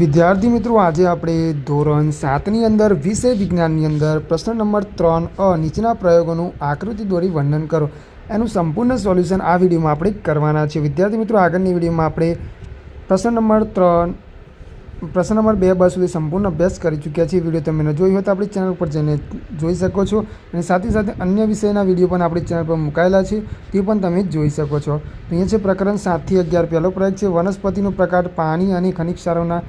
વિદ્યાર્થી મિત્રો, આજે આપણે ધોરણ 7ની અંદર વિષય વિજ્ઞાનની અંદર પ્રશ્ન નંબર 3 નીચેના પ્રયોગોનું આકૃતિ દોરી વર્ણન કરો. એનું સંપૂર્ણ સોલ્યુશન આ વિડીયોમાં આપણે કરવાના છે. વિદ્યાર્થી મિત્રો, આગળની વિડીયોમાં આપણે પ્રશ્ન નંબર 2 સુધી સંપૂર્ણ અભ્યાસ કરી ચૂક્યા છીએ. વિડીયો તમે ન જોઈ હોય તો આપણી ચેનલ પર જઈને જોઈ શકો છો, અને સાથે સાથે અન્ય વિષયના વિડીયો પણ આપણી ચેનલ પર મુકાયેલા છે, તે પણ તમે જોઈ શકો છો. તો અહીંયા છે પ્રકરણ 7 થી 11. પહેલો પ્રયોગ છે વનસ્પતિનો પ્રકાર પાણી અને ખનિજ ક્ષારોના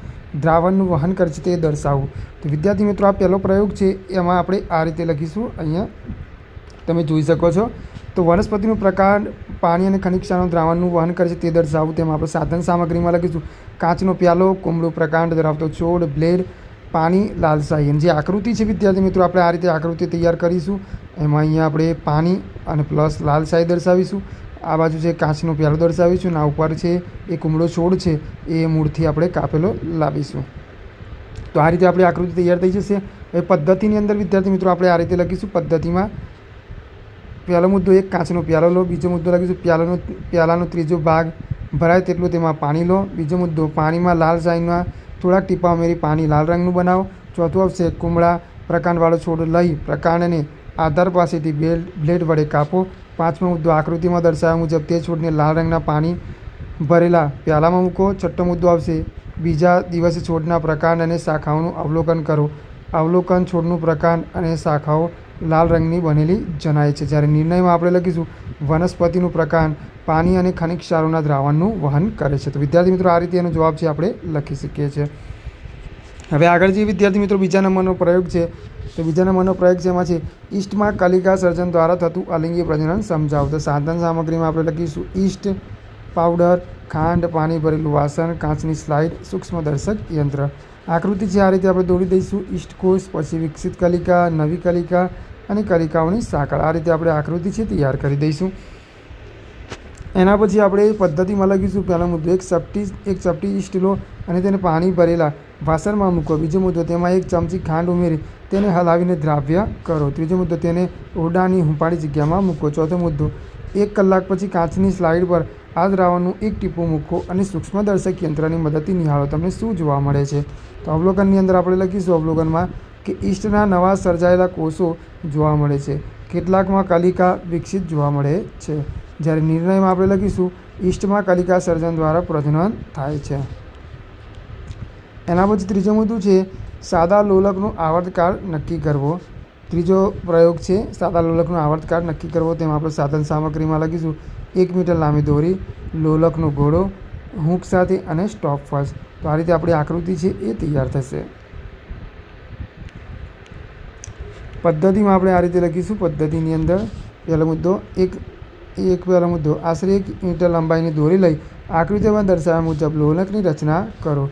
દ્રાવણનું વહન કરે છે તે દર્શાવવું. તો વિદ્યાર્થી મિત્રો, આ પહેલો પ્રયોગ છે, એમાં આપણે આ રીતે લખીશું. અહીંયા તમે જોઈ શકો છો. તો વનસ્પતિનો પ્રકાર પાણી અને ખનિજ ક્ષારોના દ્રાવણનું વહન કરે છે તે દર્શાવવું. તેમાં આપણે સાધન સામગ્રીમાં લખીશું કાચનો પ્યાલો, કુમળું પ્રકાંડ ધરાવતો છોડ, બ્લેડ, પાણી, લાલશાહી. અને જે આકૃતિ છે વિદ્યાર્થી મિત્રો, આપણે આ રીતે આકૃતિ તૈયાર કરીશું. એમાં અહીંયા આપણે પાણી અને પ્લસ લાલશાહી દર્શાવીશું. આ બાજુ છે કાચનો પ્યાલો દર્શાવીશું, અને આ ઉપર છે એ કુમળો છોડ છે, એ મૂળથી આપણે કાપેલો લાવીશું. તો આ રીતે આપણી આકૃતિ તૈયાર થઈ જશે. હવે પદ્ધતિની અંદર વિદ્યાર્થી મિત્રો આપણે આ રીતે લખીશું. પદ્ધતિમાં પહેલો મુદ્દો એક કાચનો પ્યાલો લો. બીજો મુદ્દો લખીશું પ્યાલાનો ત્રીજો ભાગ ભરાય તેટલું તેમાં પાણી લો. બીજો મુદ્દો પાણીમાં લાલ શાહીના થોડાક ટીપા ઉમેરી પાણી લાલ રંગનું બનાવો. ચોથું આવશે કુમળા પ્રકાંડવાળો છોડ લઈ પ્રકાંડને આધાર પાસેથી બ્લેડ વડે કાપો. પાંચમો મુદ્દો આકૃતિમાં દર્શાવ્યા મુજબ તે છોડને લાલ રંગના પાણી ભરેલા પ્યાલામાં મૂકો. છઠ્ઠો મુદ્દો આવશે બીજા દિવસે છોડના પ્રકાંડ અને શાખાઓનું અવલોકન કરો. અવલોકન છોડનું પ્રકાંડ અને શાખાઓ લાલ રંગની બનેલી જણાય છે. જ્યારે નિર્ણયમાં આપણે લખીશું વનસ્પતિનું પ્રકાંડ પાણી અને ખનિજ ક્ષારોના દ્રાવણનું વહન કરે છે. તો વિદ્યાર્થી મિત્રો, આ રીતે એનો જવાબ છે આપણે લખી શકીએ છીએ. હવે આગળ જે વિદ્યાર્થી મિત્રો બીજા નંબરનો પ્રયોગ છે, તો બીજા નંબરનો પ્રયોગ છે એમાં છે ઈસ્ટમાં કલિકા સર્જન દ્વારા થતું અલિંગી પ્રજનન સમજાવો. તો સાધન સામગ્રીમાં આપણે લખીશું ઈસ્ટ પાવડર, ખાંડ, પાણી ભરેલું વાસણ, કાચની સ્લાઇડ, સૂક્ષ્મદર્શક યંત્ર. આકૃતિ છે આ રીતે આપણે દોરી દઈશું. ઈસ્ટ કોષ, પછી વિકસિત કલિકા, નવી કલિકા અને કલિકાઓની સાંકળ. આ રીતે આપણે આકૃતિ છે તૈયાર કરી દઈશું. એના પછી આપણે પદ્ધતિમાં લખીશું પહેલો મુદ્દો એક ચપટી ઈસ્ટ લો અને તેને પાણી ભરેલા વાસણમાં મૂકો. બીજો મુદ્દો તેમાં એક ચમચી ખાંડ ઉમેરી તેને હલાવીને દ્રાવ્ય કરો. ત્રીજો મુદ્દો તેને ઓરડાની હુંફાળી જગ્યામાં મૂકો. ચોથો મુદ્દો 1 કલાક પછી કાચની સ્લાઇડ પર આ દ્રાવણનું એક ટીપું મૂકો અને સૂક્ષ્મદર્શક યંત્રની મદદથી નિહાળો. તમને શું જોવા મળે છે? તો અવલોકનની અંદર આપણે લખીશું અવલોકનમાં કે ઈસ્ટના નવા સર્જાયેલા કોષો જોવા મળે છે. કેટલાકમાં કલિકા વિકસિત જોવા મળે છે. જ્યારે નિર્ણયમાં આપણે લખીશું ઈસ્ટમાં કલિકા સર્જન દ્વારા પ્રજનન થાય છે. એના પછી ત્રીજો મુદ્દો છે સાદા લોલકનો આવર્તકાળ નક્કી કરવો. ત્રીજો પ્રયોગ છે સાદા લોલકનો આવર્તકાળ નક્કી કરવો. તેમાં આપણે સાધન સામગ્રીમાં લખીશું 1 મીટર લાંબી દોરી, લોલકનો ઘોડો, હૂક સાથે અને સ્ટોપ વોચ. તો આ રીતે આપણી આકૃતિ છે એ તૈયાર થશે. પદ્ધતિમાં આપણે આ રીતે લખીશું. પદ્ધતિની અંદર પહેલો મુદ્દો પહેલો મુદ્દો આશરે 1 મીટર લંબાઈની દોરી લઈ આકૃતિમાં દર્શાવ્યા મુજબ લોલકની રચના કરો.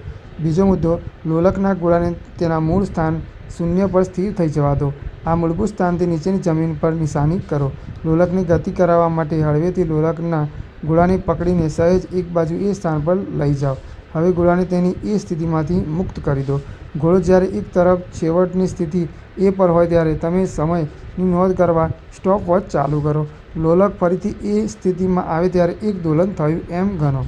બીજો મુદ્દો લોલકના ગોળાને તેના મૂળ સ્થાન શૂન્ય પર સ્થિર થઈ જવા દો. આ મૂળભૂત સ્થાનથી નીચેની જમીન પર નિશાની કરો. લોલકની ગતિ કરાવવા માટે હળવેથી લોલકના ગોળાને પકડીને સહેજ એક બાજુ એ સ્થાન પર લઈ જાઓ. હવે ગોળાને તેની એ સ્થિતિમાંથી મુક્ત કરી દો. ગોળો જ્યારે એક તરફ છેવટની સ્થિતિ એ પર હોય ત્યારે તમે સમયની નોંધ કરવા સ્ટોપ વોચ ચાલુ કરો. લોલક ફરીથી એ સ્થિતિમાં આવે ત્યારે 1 દોલન થયું એમ ગણો.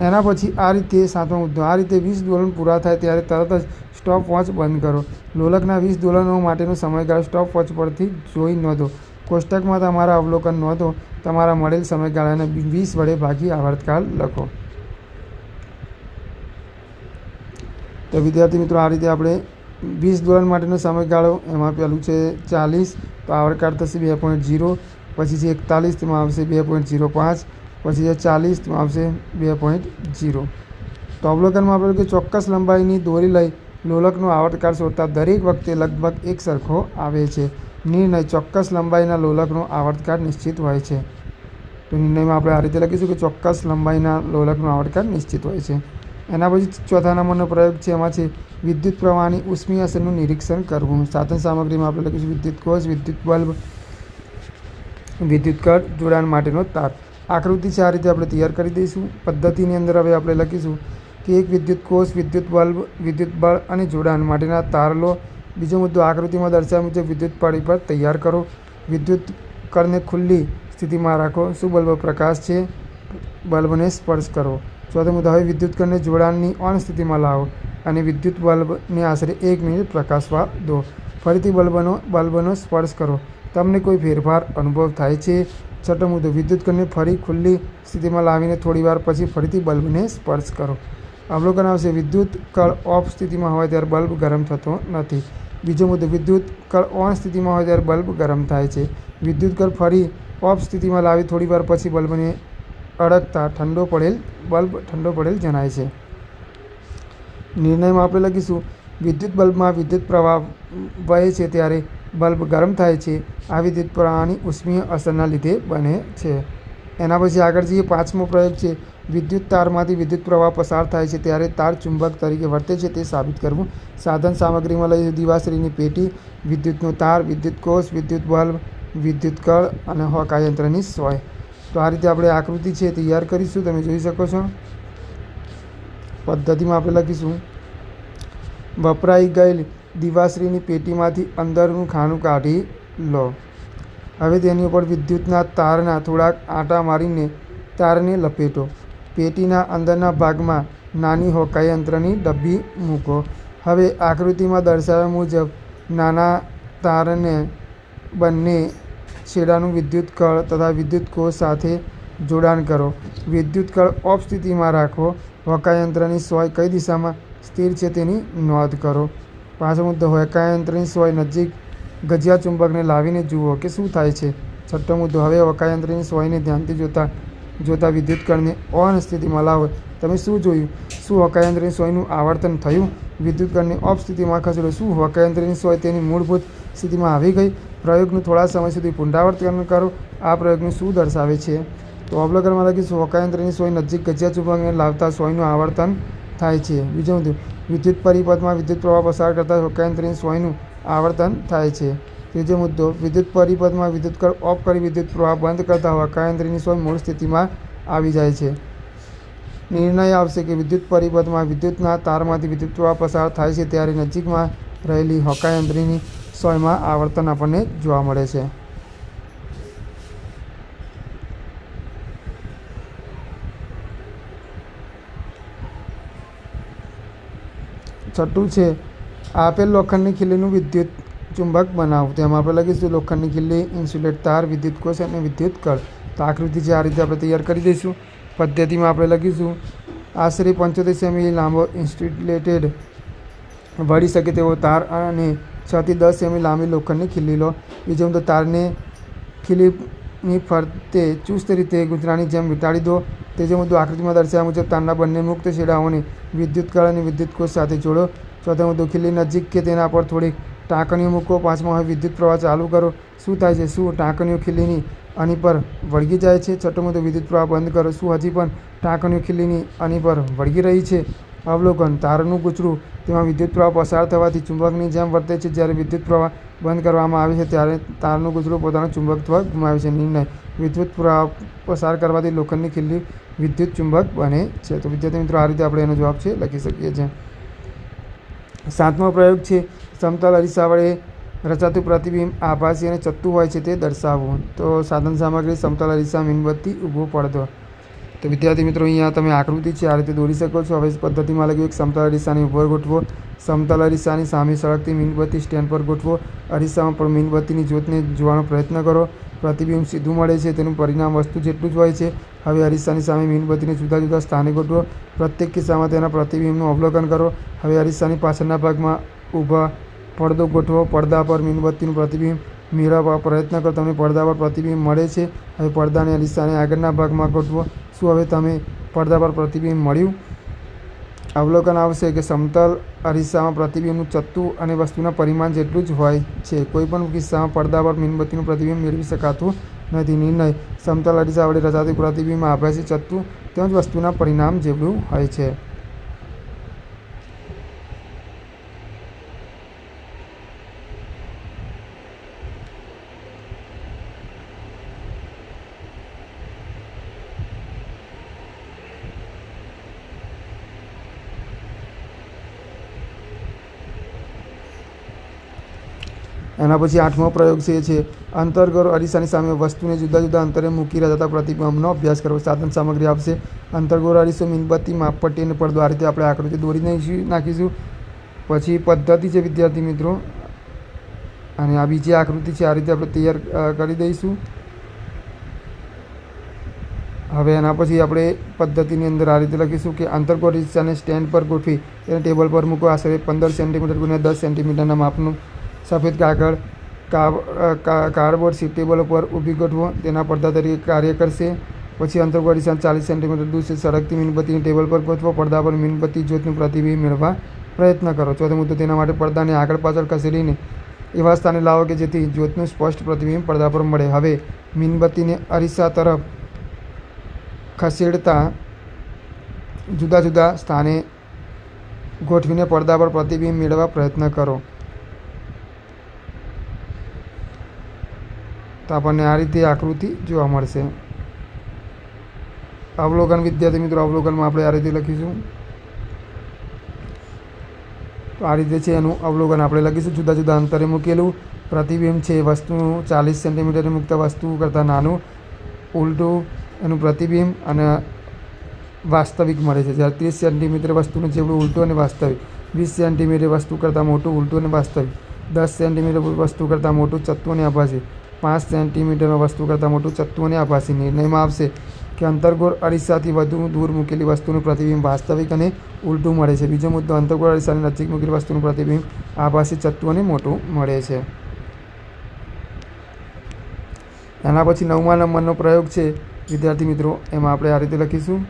એના પછી આ રીતે સાતમો મુદ્દો આ રીતે 20 દોલન પૂરા થાય ત્યારે તરત જ સ્ટોપ વોચ બંધ કરો. લોલકના 20 દોલનો માટેનો સમયગાળો સ્ટોપ વોચ પરથી જોઈ નોંધો. કોષ્ટકમાં તમારા અવલોકન નોંધો. તમારા મળેલ સમયગાળાને 20 વડે ભાગી આવર્તકાળ લખો. તો વિદ્યાર્થી મિત્રો, આ રીતે આપણે 20 દોલન માટેનો સમયગાળો, એમાં પહેલું છે 40, તો આવર્તકાળ થશે 2.0. પછી છે 41, તેમાં આવશે 2.05. પછી છે 40, તેમાં આવશે 2.0. તો અવલોકનમાં આપણે કે ચોક્કસ લંબાઈની દોરી લઈ લોલકનો આવર્તકાળ શોધતા દરેક વખતે લગભગ એક સરખો આવે છે. નિર્ણય ચોક્કસ લંબાઈના લોલકનો આવર્તકાળ નિશ્ચિત હોય છે. તો નિર્ણયમાં આપણે આ રીતે લખીશું કે ચોક્કસ લંબાઈના લોલકનો આવર્તકાળ નિશ્ચિત હોય છે. એના પછી ચોથા નંબરનો પ્રયોગ છે, એમાં છે વિદ્યુત પ્રવાહની ઉષ્મીય અસરનું નિરીક્ષણ કરવું. સાધન સામગ્રીમાં આપણે લખીશું વિદ્યુત કોષ, વિદ્યુત બલ્બ, વિદ્યુત કટ, જોડાણ માટેનો તાર. આકૃતિ છે આ રીતે આપણે તૈયાર કરી દઈશું. પદ્ધતિની અંદર હવે આપણે લખીશું કે એક વિદ્યુત કોષ, વિદ્યુત બલ્બ, વિદ્યુત બળ અને જોડાણ માટેના તાર લો. બીજો મુદ્દો આકૃતિમાં દર્શાવ્યા મુજબ વિદ્યુત પરિપથ તૈયાર કરો. વિદ્યુત કળને ખુલ્લી સ્થિતિમાં રાખો. શું બલ્બ પ્રકાશ છે? બલ્બને સ્પર્શ કરો. ચોથો મુદ્દો, હવે વિદ્યુત કળને જોડાણની ઓન સ્થિતિમાં લાવો અને વિદ્યુત બલ્બને આશરે 1 મિનિટ પ્રકાશવા દો. ફરીથી બલ્બનો સ્પર્શ કરો. તમને કોઈ ફેરફાર અનુભવ થાય છે? છઠ્ઠો મુદ્દો, વિદ્યુત કળને ફરી ખુલ્લી સ્થિતિમાં લાવીને થોડીવાર પછી ફરીથી બલ્બને સ્પર્શ કરો. અવલોકન આવશે: વિદ્યુત કળ ઓફ સ્થિતિમાં હોય ત્યારે બલ્બ ગરમ થતો નથી. બીજો મુદ્દો, વિદ્યુત કળ ઓન સ્થિતિમાં હોય ત્યારે બલ્બ ગરમ થાય છે. વિદ્યુત કળ ફરી ઓફ સ્થિતિમાં લાવી થોડીવાર પછી બલ્બને અડકતા બલ્બ ઠંડો પડેલ જણાય છે. નિર્ણયમાં આપણે લખીશું: વિદ્યુત બલ્બમાં વિદ્યુત પ્રવાહ વહે છે ત્યારે બલ્બ ગરમ થાય છે. આ વિદ્યુત પ્રવાહની ઉષ્મીય અસરના લીધે બને છે. એના પછી આગળ જઈએ. 5મો પ્રયોગ છે: વિદ્યુત તારમાંથી વિદ્યુત પ્રવાહ પસાર થાય છે ત્યારે તાર ચુંબક તરીકે વર્તે છે તે સાબિત કરવું. સાધન સામગ્રીમાં લઈશું: દિવાસળીની પેટી, વિદ્યુતનો તાર, વિદ્યુત કોષ, વિદ્યુત બલ્બ, વિદ્યુત કળ અને હોકાયંત્રની સોય. તો આ રીતે આપણે આકૃતિ છે તૈયાર કરીશું. તમે જોઈ શકો છો. પદ્ધતિમાં આપણે લખીશું: વપરાઈ ગયેલ દિવાસળીની પેટીમાંથી અંદરનું ખાનું કાઢી લો. હવે તેની ઉપર વિદ્યુતના તારના થોડાક આંટા મારીને તારને લપેટો. પેટીના અંદરના ભાગમાં નાની હોકાયંત્રની ડબ્બી મૂકો. હવે આકૃતિમાં દર્શાવ્યા મુજબ નાના તારને બંને છેડાનું વિદ્યુત કળ તથા વિદ્યુત કોષ સાથે જોડાણ કરો. વિદ્યુત કળ ઓફ સ્થિતિમાં રાખો. હોકાયંત્રની સોય કઈ દિશામાં સ્થિર છે તેની નોંધ કરો. 5મો મુદ્દો, હોકાયંત્રની સોય નજીક ગજિયા ચુંબકને લાવીને જુઓ કે શું થાય છે. 6મો મુદ્દો, હવે હોકાયંત્રની સોયને ધ્યાનથી જોતા વિદ્યુત કળને ઓન સ્થિતિમાં લાવો. તમે શું જોયું? શું હોકાયંત્રની સોયનું આવર્તન થયું? વિદ્યુત કળને ઓફ સ્થિતિમાં ખસેડો. શું હોકાયંત્રની સોય તેની મૂળભૂત સ્થિતિમાં આવી ગઈ? પ્રયોગનું થોડા સમય સુધી પુનરાવર્તન કરો. આ પ્રયોગનું શું દર્શાવે છે? તો અવલોકનમાં લખીશું: હોકાયંત્રની સોય નજીક ગજિયા ચુંબકને લાવતા સોયનું આવર્તન થાય છે. બીજો મુદ્દો, વિદ્યુત પરિપથમાં વિદ્યુત પ્રવાહ પસાર કરતા હોકાયંત્રની સોયનું આવર્તન થાય છે. ત્રીજો મુદ્દો, વિદ્યુત પરિપથમાં વિદ્યુત કળ ઓફ કરી વિદ્યુત પ્રવાહ બંધ કરતા હોકાયંત્રની સોય મૂળ સ્થિતિમાં આવી જાય છે. નિર્ણય આવશે કે વિદ્યુત પરિપથમાં વિદ્યુતના તારમાંથી વિદ્યુત પ્રવાહ પસાર થાય છે ત્યારે નજીકમાં રહેલી હોકાયંત્રની સોયમાં આવર્તન આપણને જોવા મળે છે. છઠ્ઠું છે, આપેલ લોખંડની ખીલીનું વિદ્યુત ચુંબક બનાવવું. તેમાં આપણે લખીશું: લોખંડની ખીલી, ઇન્સ્યુલેટ તાર, વિદ્યુત કોષ અને વિદ્યુત કળ. તો આકૃતિ છે આ રીતે આપણે તૈયાર કરી દઈશું. પદ્ધતિમાં આપણે લખીશું: આશરે 75 સેમી લાંબો ઇન્સ્યુલેટેડ વળી શકે તેવો તાર અને 6 થી 10 સેમી લાંબી લોખંડની ખીલી લો. બીજો મુદ્દો, તારને ખીલીની ફરતે ચુસ્ત રીતે ગૂંચળાની જેમ વીંટાળી દો. ત્રીજો મુદ્દો, આકૃતિમાં દર્શાવ્યા મુજબ તારના બંને મુક્ત છેડાઓને વિદ્યુત કળ અને વિદ્યુત કોષ સાથે જોડો. ચોથો મુદ્દો, ખીલી નજીક કે તેના પર થોડીક ટાંકણીઓ મૂકો. 5મો, હવે વિદ્યુત પ્રવાહ ચાલુ કરો. શું થાય છે? શું ટાંકણીઓ ખીલીની અણી પર વળગી જાય છે? 6મો મુદ્દો, વિદ્યુત પ્રવાહ બંધ કરો. શું હજી પણ ટાંકણીઓ ખીલીની અણી પર વળગી રહી છે? અવલોકન: તારનું ગૂંચળું, તેમાં વિદ્યુત પ્રવાહ પસાર થવાથી ચુંબકની જેમ વર્તે છે. જ્યારે વિદ્યુત પ્રવાહ બંધ કરવામાં આવે છે ત્યારે તારનું ગૂંચળું પોતાનું ચુંબકત્વ ગુમાવે છે. નિર્ણય: વિદ્યુત પ્રવાહ પસાર કરવાથી લોખંડની ખીલી વિદ્યુત ચુંબક બને છે. તો વિદ્યાર્થી મિત્રો, આ રીતે આપણે એનો જવાબ છે લખી શકીએ છીએ. 7મો પ્રયોગ છે: સમતલ અરીસા વડે રચાતું પ્રતિબિંબ આભાસી અને ચત્તુ હોય છે તે દર્શાવવું. તો સાધન સામગ્રી: સમતલ અરીસા, મીણબત્તી, ઊભો પડદો. તો વિદ્યાર્થી મિત્રો, અહીંયા તમે આકૃતિ છે આ રીતે દોરી શકો છો. હવે પદ્ધતિમાં લખ્યું: એક સમતલ અરીસાને ઊભો ગોઠવો. સમતલ અરીસાની સામે સળગતી મીણબત્તી સ્ટેન્ડ પર ગોઠવો. અરીસામાં પણ મીણબત્તીની જ્યોતને જોવાનો પ્રયત્ન કરો. પ્રતિબિંબ સીધું મળે છે તેનું પરિણામ વસ્તુ જેટલું જ હોય છે. હવે અરીસાની સામે મીણબત્તીને જુદા જુદા સ્થાને ગોઠવો. પ્રત્યેક કિસ્સામાં તેના પ્રતિબિંબનું અવલોકન કરો. હવે અરીસાની પાછળના ભાગમાં ઊભા પડદો ગોઠવો. પડદા પર મીણબત્તીનું પ્રતિબિંબ મેળવવા પ્રયત્ન કરો. તમને પડદા પર પ્રતિબિંબ મળે છે. હવે પડદાને અરીસાને આગળના ભાગમાં ગોઠવો. શું હવે તમે પડદા પર પ્રતિબિંબ મળ્યું? અવલોકન આવશે કે સમતલ અરીસામાં પ્રતિબિંબનું ચત્તુ અને વસ્તુના પરિમાણ જેટલું જ હોય છે. કોઈપણ કિસ્સામાં પડદા પર મીણબત્તીનું પ્રતિબિંબ મેળવી શકાતું નથી. નિર્ણય: સમતલ અરીસા વડે રચાતું પ્રતિબિંબ આભાસી, ચત્તુ તેમજ વસ્તુના પરિમાણ જેટલું હોય છે. એના પછી 8મો પ્રયોગ છે અંતર કરો અરીસાની સામે વસ્તુને જુદા જુદા અંતરે મૂકી રચાતા પ્રતિબિંબનો અભ્યાસ કરો. સાધન સામગ્રી આપશે અંતર કરો અરીસો, મીણબત્તી, માપપટ્ટી અને પડદો. આ રીતે આપણે આકૃતિ દોરી નાખીશું. પછી પદ્ધતિ છે વિદ્યાર્થી મિત્રો, અને આ બીજી આકૃતિ છે, આ રીતે આપણે તૈયાર કરી દઈશું. હવે એના પછી આપણે પદ્ધતિની અંદર આ રીતે લખીશું કે અંતરકો અરીસાને સ્ટેન્ડ પર ગોઠવી તેને ટેબલ પર મૂકો. આશરે 15 સેન્ટીમીટર ગુણ્યા 10 સેન્ટીમીટરના માપનું સફેદ કાગળ કાર્ડબોર્ડ શીટ ટેબલ પર ઊભી ગોઠવો, તેના પડદા તરીકે કાર્ય કરશે. પછી અંતરકો અરીસાને 40 સેન્ટીમીટર દૂર સળગતી મીણબત્તીને ટેબલ પર ગોઠવો. પડદા પર મીણબત્તી જ્યોતનું પ્રતિબિંબ મેળવવા પ્રયત્ન કરો. ચોથો મુદ્દો, તેના માટે પડદાને આગળ પાછળ ખસેડીને એવા સ્થાને લાવો કે જેથી જ્યોતનું સ્પષ્ટ પ્રતિબિંબ પડદા પર મળે. હવે મીણબત્તીને અરીસા તરફ ખસેડતા જુદા જુદા સ્થાને ગોઠવીને પડદા પર પ્રતિબિંબ મેળવવા પ્રયત્ન કરો. તો આપણને આ રીતે આકૃતિ જોવા મળશે. અવલોકન વિદ્યાર્થી મિત્રો, અવલોકનમાં આપણે આ રીતે લખીશું. તો આ રીતે છે એનું અવલોકન આપણે લખીશું. જુદા જુદા અંતરે મૂકેલું પ્રતિબિંબ છે વસ્તુ 40 સેન્ટીમીટરે મૂકતા વસ્તુ કરતાં નાનું ઉલટું એનું પ્રતિબિંબ અને વાસ્તવિક મળે છે. જ્યારે 30 સેન્ટીમીટર વસ્તુનું જેવડું ઉલટું અને વાસ્તવિક, 20 સેન્ટીમીટર વસ્તુ કરતાં મોટું ઉલટું અને વાસ્તવિક, 10 સેન્ટીમીટર વસ્તુ કરતાં મોટું ચત્તુ અને આભાસી, 5 સેન્ટીમીટરમાં વસ્તુ કરતાં મોટું ચત્તુ અને આભાસી. નિર્ણયમાં આવશે કે અંતર્ગોળ અરીસાથી વધુ દૂર મૂકેલી વસ્તુનું પ્રતિબિંબ વાસ્તવિક અને ઉલટું મળે છે. બીજો મુદ્દો, અંતર્ગોળ અરીસાની નજીક મૂકેલી વસ્તુનું પ્રતિબિંબ આભાસી, ચત્તુ અને મોટું મળે છે. એના પછી 9મા નંબરનો પ્રયોગ છે વિદ્યાર્થી મિત્રો, એમાં આપણે આ રીતે લખીશું.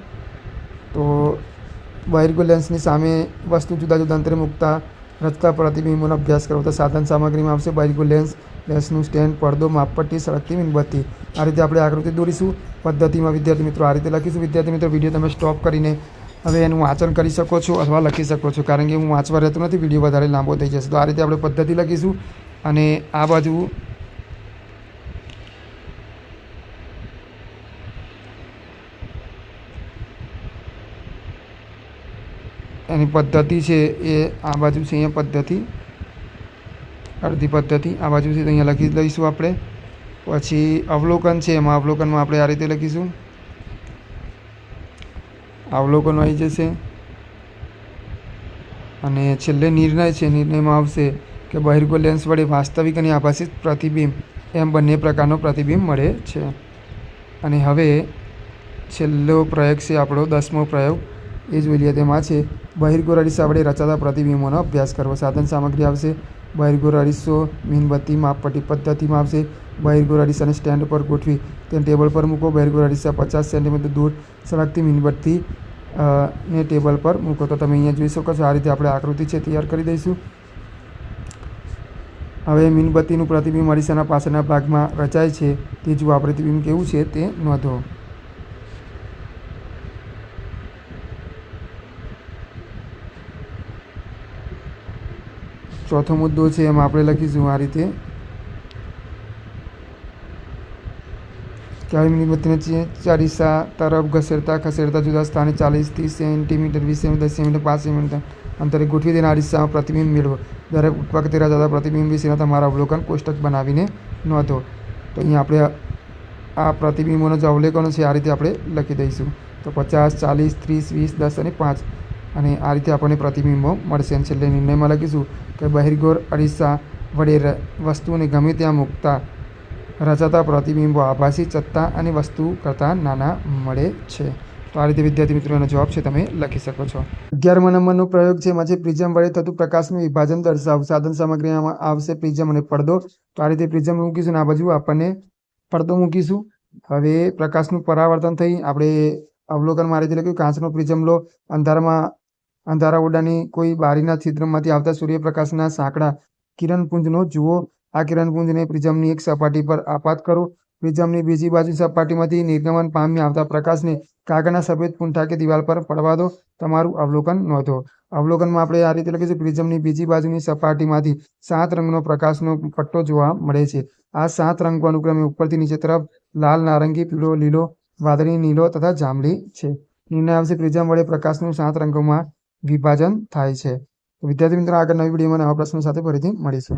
તો બહિર્ગોળ લેન્સની સામે વસ્તુ જુદા જુદા અંતરે મૂકતા રચતા પ્રતિબિંબોનો અભ્યાસ કરો. તો સાધન સામગ્રીમાં આવશે બહિર્ગોળ લેન્સનું સ્ટેન્ડ, પડદો, માપપટ્ટી, સળગતી મીણબત્તી. આ રીતે આપણે આકૃતિ દોરીશું. પદ્ધતિમાં વિદ્યાર્થી મિત્રો આ રીતે લખીશું. વિદ્યાર્થી મિત્રો, વિડીયો તમે સ્ટોપ કરીને હવે એનું વાંચન કરી શકો છો અથવા લખી શકો છો, કારણ કે હું વાંચવા રહેતો નથી, વિડીયો વધારે લાંબો થઈ જશે. તો આ રીતે આપણે પદ્ધતિ લખીશું. અને આ બાજુ એની પદ્ધતિ છે એ આ બાજુ છે, અહીંયા પદ્ધતિ અડધી પદ્ધતિ આ બાજુ છે, તો અહીંયા લખી લઈશું આપણે. પછી અવલોકન છે, એમાં અવલોકનમાં આપણે આ રીતે લખીશું. અવલોકન આવી જશે. અને છેલ્લે નિર્ણય છે, નિર્ણયમાં આવશે કે બહિર્ગોળ લેન્સ વડે વાસ્તવિક અને આભાસી પ્રતિબિંબ એમ બંને પ્રકારનો પ્રતિબિંબ મળે છે. અને હવે છેલ્લો પ્રયોગ છે આપણો 10મો પ્રયોગ, એ જોઈ લઈએ. તેમાં છે બહિર્ગોળ અરીસા વડે રચાતા પ્રતિબિંબોનો અભ્યાસ કરવો. સાધન સામગ્રી આવશે બહિર્ગોળ અરીસો, મીણબત્તી, માપપટ્ટી. પદ્ધતિમાં આવશે બહિર્ગોળ અરીસાને સ્ટેન્ડ પર ગોઠવી તેને ટેબલ પર મૂકો. બહિર્ગોળ અરીસા 50 સેન્ટીમીટર દૂર સળગતી મીણબત્તી ને ટેબલ પર મૂકો. તો તમે અહીંયા જોઈ શકો છો, આ રીતે આપણે આકૃતિ છે તૈયાર કરી દઈશું. હવે મીણબત્તીનું પ્રતિબિંબ અરીસાના પાછળના ભાગમાં રચાય છે તે જુઓ. આ પ્રતિબિંબ કેવું છે તે નોંધો. ચોથો મુદ્દો છે, એમાં આપણે લખીશું આ રીતે કે મીણબત્તીને અરીસા તરફ ખસેડતા જુદા સ્થાને 40-30 સેન્ટીમીટર, 20 સેન્ટીમીટર, 10 સેન્ટીમીટર, 5 સેન્ટીમીટર અંતરે ગોઠવી તેના અરીસામાં પ્રતિબિંબ મેળવો. દરેક વખતે રચાતા પ્રતિબિંબ વિશેના તમારા અવલોકન કોષ્ટક બનાવીને નોંધો. તો અહીંયા આપણે આ પ્રતિબિંબોનો જે અવલોકનો છે આ રીતે આપણે લખી દઈશું. તો 50, 40, 30, 20, 10 અને 5, અને આ રીતે આપણને પ્રતિબિંબો મળશે. અને છેલ્લે નિર્ણયમાં લખીશું કે બહિર્ગોળ અરીસા વડે વસ્તુને ગમે ત્યાં મૂકતા રચાતા પ્રતિબિંબો આભાસી, ચત્તા અને વસ્તુ કરતાં નાના મળે છે. તો આ રીતે વિદ્યાર્થી મિત્રો એનો જવાબ છે તમે લખી શકો છો. 11મા નંબરનો પ્રયોગ છે, એમાં છે પ્રિઝમ વડે થતું પ્રકાશનું વિભાજન દર્શાવો. સાધન સામગ્રીમાં આવશે પ્રિઝમ અને પડદો. તો આ રીતે પ્રિઝમ મૂકીશું અને આ બાજુ આપણને પડદો મૂકીશું. હવે પ્રકાશનું પરાવર્તન થઈ આપણે અવલોકનમાં આ રીતે લખ્યું, કાચનો પ્રિઝમ લો. અંધારા ઓરડાની કોઈ બારીના છિદ્રમાંથી આવતા સૂર્યપ્રકાશના સાંકડા કિરણપુંજનો જુઓ. આ કિરણપુંજને પ્રિઝમની એક સપાટી પર આપાત કરો. પ્રિઝમની બીજી બાજુ સપાટીમાંથી નિર્ગમન પામી આવતા પ્રકાશને કાગળના સફેદ પૂંઠા કે દિવાલ પર પડવા દો. તમારું અવલોકન નોંધો. અવલોકનમાં આપણે આ રીતે લખીશું, પ્રિઝમની બીજી બાજુની સપાટીમાંથી 7 રંગનો પ્રકાશનો પટ્ટો જોવા મળે છે. આ 7 રંગો અનુક્રમે ઉપરથી નીચે તરફ લાલ, નારંગી, પીળો, લીલો, વાદળી, નીલો તથા જાંબલી છે. નિર્ણય આવશે પ્રિઝમ વડે પ્રકાશનું 7 રંગોમાં વિભાજન થાય છે. વિદ્યાર્થી મિત્રો, આગળ નવી વિડીયોમાં નવા પ્રશ્નો સાથે ફરીથી મળીશું.